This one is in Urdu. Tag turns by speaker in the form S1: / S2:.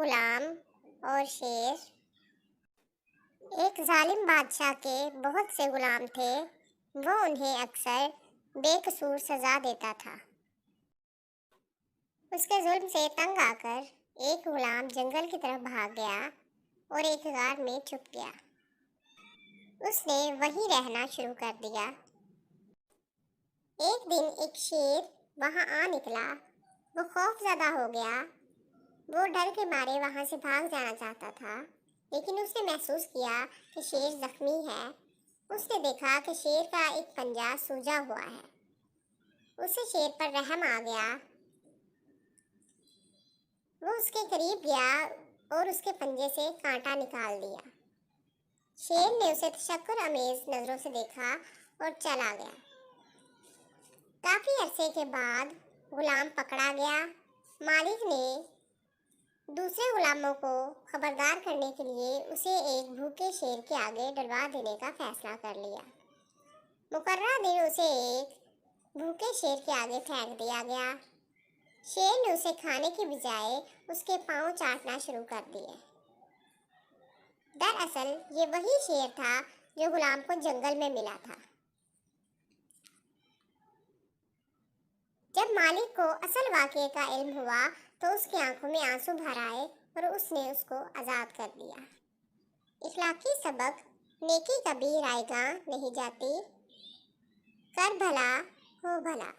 S1: غلام اور شیر۔ ایک ظالم بادشاہ کے بہت سے غلام تھے، وہ انہیں اکثر بے قصور سزا دیتا تھا۔ اس کے ظلم سے تنگ آ کر ایک غلام جنگل کی طرف بھاگ گیا اور ایک غار میں چھپ گیا۔ اس نے وہیں رہنا شروع کر دیا۔ ایک دن ایک شیر وہاں آ نکلا۔ وہ خوف زدہ ہو گیا۔ وہ ڈر کے مارے وہاں سے بھاگ جانا چاہتا تھا، لیکن اس نے محسوس کیا کہ شیر زخمی ہے۔ اس نے دیکھا کہ شیر کا ایک پنجہ سوجا ہوا ہے۔ اسے شیر پر رحم آ گیا۔ وہ اس کے قریب گیا اور اس کے پنجے سے کانٹا نکال دیا۔ شیر نے اسے تشکر آمیز نظروں سے دیکھا اور چلا گیا۔ کافی عرصے کے بعد غلام پکڑا گیا۔ مالک نے دوسرے غلاموں کو خبردار کرنے کے لیے اسے ایک بھوکے شیر کے آگے ڈلوا دینے کا فیصلہ کر لیا۔ مقررہ دن اسے ایک بھوکے شیر کے آگے پھینک دیا گیا۔ شیر نے اسے کھانے کی بجائے اس کے پاؤں چاٹنا شروع کر دیے۔ دراصل یہ وہی شیر تھا جو غلام کو جنگل میں ملا تھا۔ جب مالک کو اصل واقعے کا علم ہوا تو اس کی آنکھوں میں آنسو بھر آئے اور اس نے اس کو آزاد کر دیا۔ اخلاقی سبق: نیکی کبھی رائیگاں نہیں جاتی، کر بھلا ہو بھلا۔